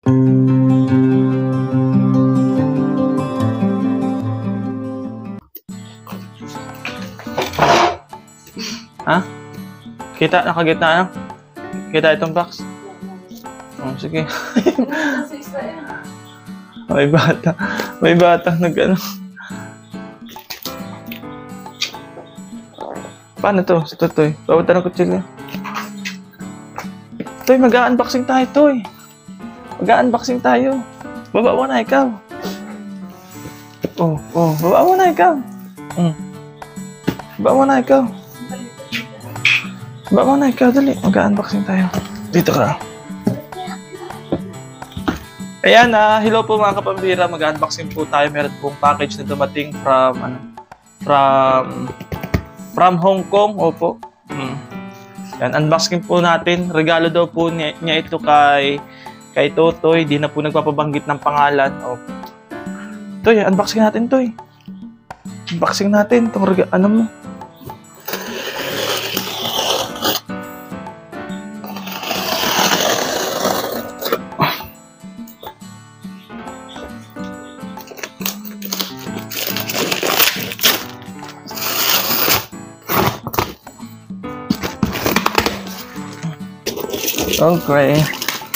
Ha? Kita? Nakagitna na? Kita itong box? Oh, sige. May bata. May batang nag-ano. Paano to? Sa Toy. Bawat na kutsilyo. Toy, mag-unboxing tayo, Toy. Mag-unboxing tayo. Baba mo na ikaw. Baba mo na ikaw. Baba mo na ikaw. Baba mo na ikaw, dali. Mag-unboxing tayo. Dito ka. Ayan, hello po mga kapambira. Mag-unboxing po tayo. Meron pong package na dumating from Hong Kong. Opo. Yan, unboxing po natin. Regalo daw po niya ito kay Totoy. Di na po nagpapabanggit ng pangalan. Opo. Toy, unboxing natin, Toy. Unboxing natin itong ano mo.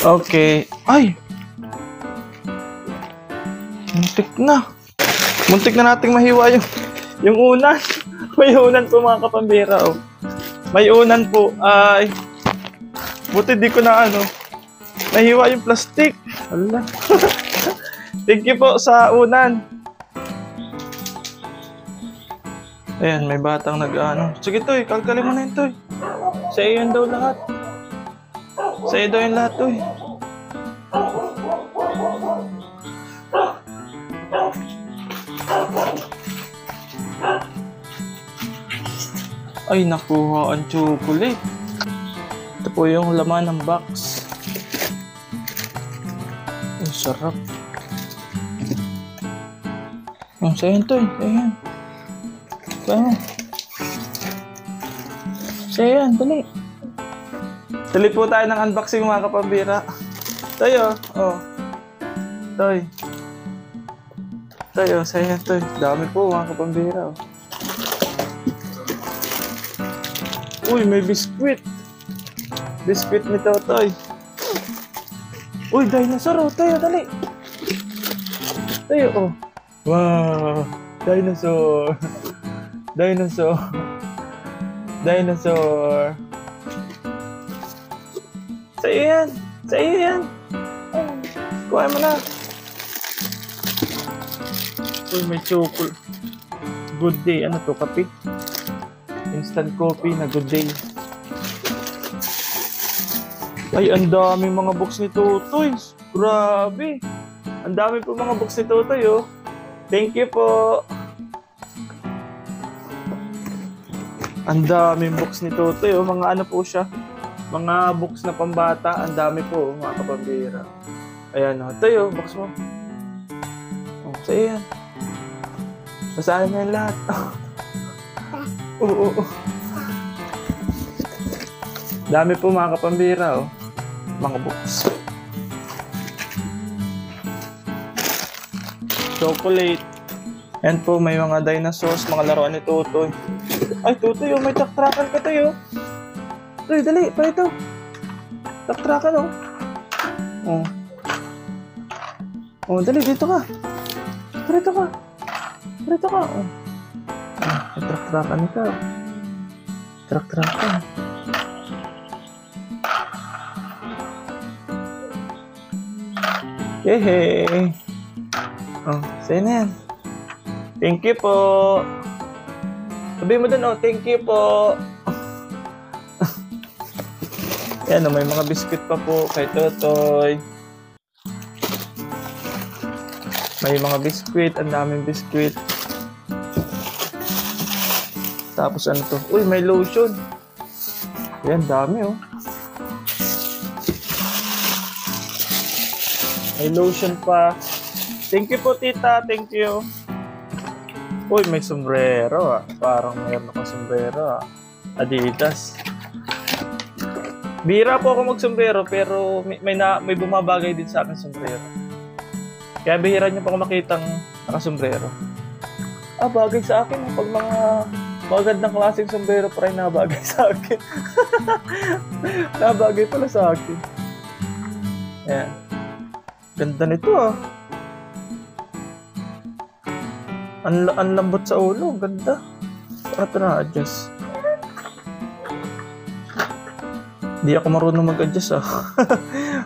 Okay. Ay! Muntik na nating mahiwa yung unan. May unan po mga kapambira. Oh. May unan po. Ay. Buti di ko na nahiwa yung plastic. Hala. Thank you po sa unan. Ayan, may batang Sige, Toy. Kalkalin mo na yun, Toy. Sa iyo daw lahat. Sa iyo daw yung lahat, Toy. Ay, nakuha ang chocolate. Ito po yung laman ng box. Ang sarap. Sa'yo, Toy. Sa'yo yan, dali. Dali po tayo ng unboxing mga kapambira. Tayo, Toy. Tayo, sa'yo yan, Toy. Dami po mga kapambira. Uy, may biskwit. Biskwit ni Totoy. Uy, dinosaur. Tayo, dali. Tayo, Wow. Dinosaur. Sa'yo yan. Kuha mo na. Uy, may chocolate. Good day. Ano to? Kape? Instant coffee na good day. Ay, ang dami mga box ni Totoy. Grabe. Ang dami po mga box ni Totoy, oh. Thank you po. Ang daming box ni Totoy, oh. Mga ano po siya. Mga box na pambata. Ang dami po, mga kapambira. Ayan, oh. Tayo, box mo. Sa'yo yan. Basahin mo yan lahat. Dami po mga kapambira, oh. Mga books. Chocolate. Yan po, may mga dinosaurs, mga laruan ni Totoy. Ay, Totoy, may taktrakan ka tayo. Toy, dali, pa ito. Taktrakan, dali, dito ka. Dito ka. Trak-trakan ito. Trak-trakan. Yehey! Sa'yo na yan. Thank you po. Sabihin mo dun, thank you po. Yan, may mga biscuit pa po kay Totoy. May mga biscuit, ang daming biscuit. Tapos ano to? Uy, may lotion. Yan, dami, May lotion pa. Thank you po, tita. Thank you. Uy, may sombrero, Parang mayroon akong sombrero, Adidas. Bihira po ako mag-sombrero, pero may bumabagay din sa akin sombrero. Kaya bihira niyo pa ako makitang naka-sombrero. Bagay sa akin. Pag mga magandang klaseng sombrero pa rin nabagay sa akin. Nabagay pala sa akin. Ayan. Ganda nito Ang lambot sa ulo. Ganda. Para ito na-adjust. Hindi ako marunong mag-adjust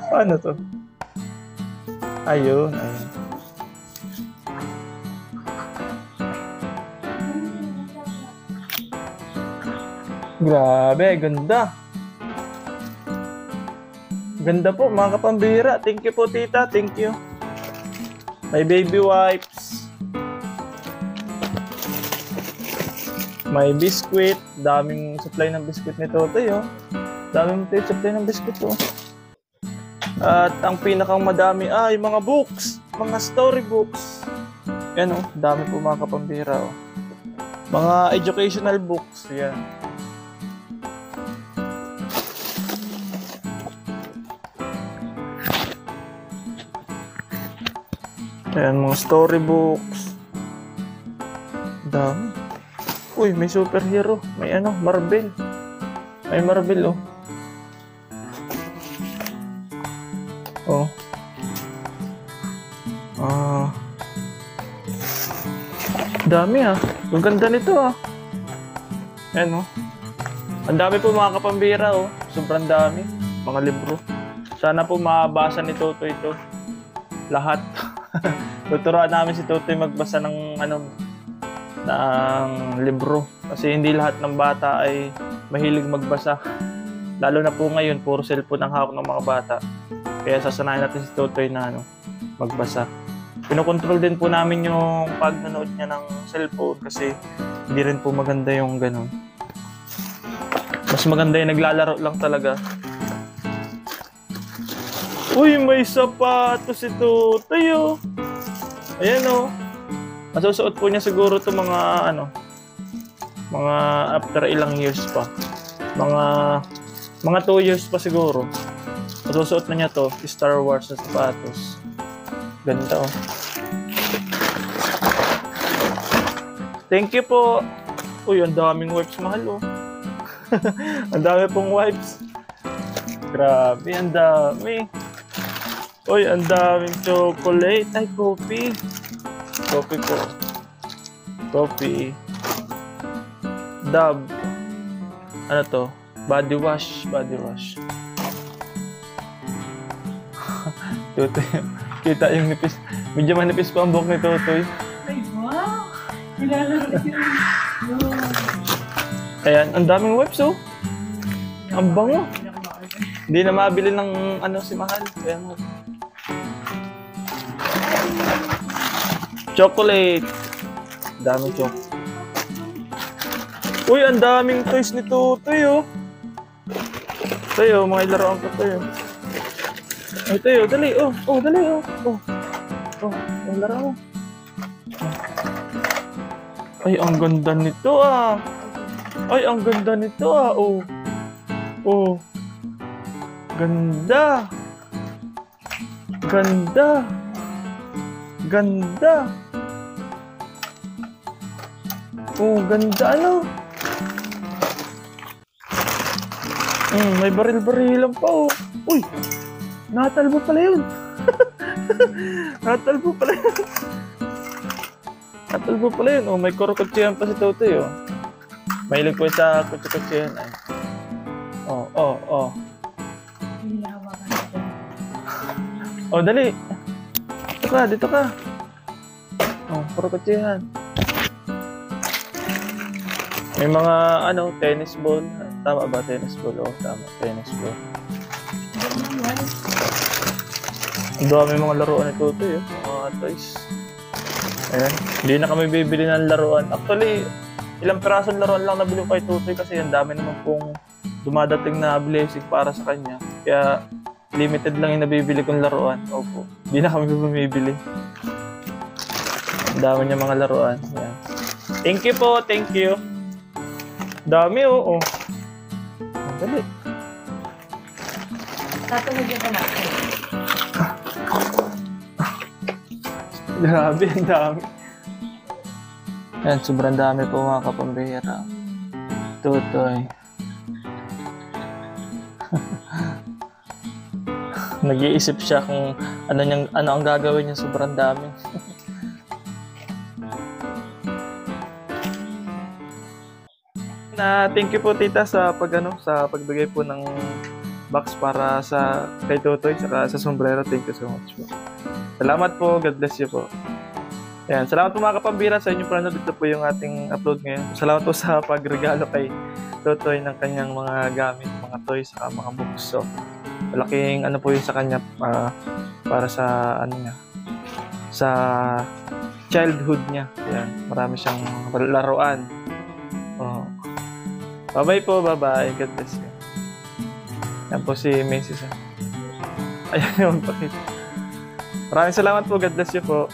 Paano to? Ayun. Grabe, ganda. Ganda po, mga kapambira. Thank you po, tita. Thank you. May baby wipes. May biscuit. Daming supply ng biscuit ni Totoy, Daming supply ng biscuit, At ang pinakang madami ay mga books. Mga storybooks. Yan, dami po, mga kapambira, Mga educational books. Yan. Ayan, mga storybooks. Dami. Uy, may superhero. May Marvel. May Marvel, Dami, Ang ganda nito, Ayan, Ang dami po, mga kapambira, Sobrang dami. Mga libro. Sana po mabasa ni Totoy ito. Lahat. Tuturuan namin si Totoy magbasa ng libro. Kasi hindi lahat ng bata ay mahilig magbasa. Lalo na po ngayon, puro cellphone ang hawak ng mga bata. Kaya sasanayin natin si Totoy na magbasa. Pinokontrol din po namin yung pag-nanood niya ng cellphone kasi hindi rin po maganda yung ganun. Mas maganda yung naglalaro lang talaga. Uy, may sapatos si Totoy, Ayan, Masusuot po niya siguro to mga mga after ilang years pa. Mga 2 years pa siguro. Masusuot na niya to, Star Wars na sapatos. Ganda, Thank you po. Uy, ang daming wipes, mahal, Ang dami pong wipes. Grabe, ang dami. Uy, ang daming chocolate. Ay, coffee. Coffee po. Coffee. Dove. Ano to? Body wash. Body wash. Totoy. Kita yung nipis. Medyo manipis pa ang buhok ni Totoy. Ay, wow! Nilalaro siya. Ayan, ang daming wipes, Ang bango. Hindi na mabili ng si Mahal. Kaya chocolate. Daming chocolate. Uy, ang daming toys ni Totoy, Tayo, mga ilaroan ko tayo. Ay, tayo, dali, dali, laro mo. Ay, ang ganda nito, Ay, ang ganda nito, Ganda. Ganda. Ganda. Ganda, may baril-barilan pa, Uy! Natalbo pala yun. Natalbo pala yun. Natalbo pala yun. May kurukutsihan pa si Totoy, Mahilig po sa kutsi-kutsihan, Dali. Dito ka. Kurukutsihan. May mga, tennis ball. Tama ba, tennis ball? Tama, tennis ball. Ang dami mga laruan ni Totoy, mga toys. Ayan. Hindi na kami bibili ng laruan. Actually, ilang pirasong laruan lang nabili ko kay Totoy kasi ang dami naman pong dumadating na blessing para sa kanya. Kaya, limited lang yung nabibili kong laruan. Opo. Hindi na kami bumibili. Ang dami niya mga laruan. Ayan. Thank you po. Thank you. Dami, Dali. Tatulog yung anak ko. Grabe, ang dami. Yan, sobrang dami po mga kapambihira. Tutoy. Nag-iisip siya kung ano ang gagawin niya, sobrang dami. Thank you po tita sa pagbigay po ng box para sa kay Tutoy saka sa sombrero. Thank you so much po. Salamat po, God bless you po. Ayan, salamat po mga kapambira sa inyong panonood. Dito po yung ating upload ngayon. Salamat po sa pagregalo kay Tutoy ng kanyang mga gamit, mga toys, saka mga books. So, malaking po yun sa kanya para sa niya, sa childhood niya. Ayan, marami siyang laruan. Oh. Bye-bye po, bye-bye. God bless you. Yan po si Mrs. Ayan yung pakita. Maraming salamat po. God bless you po.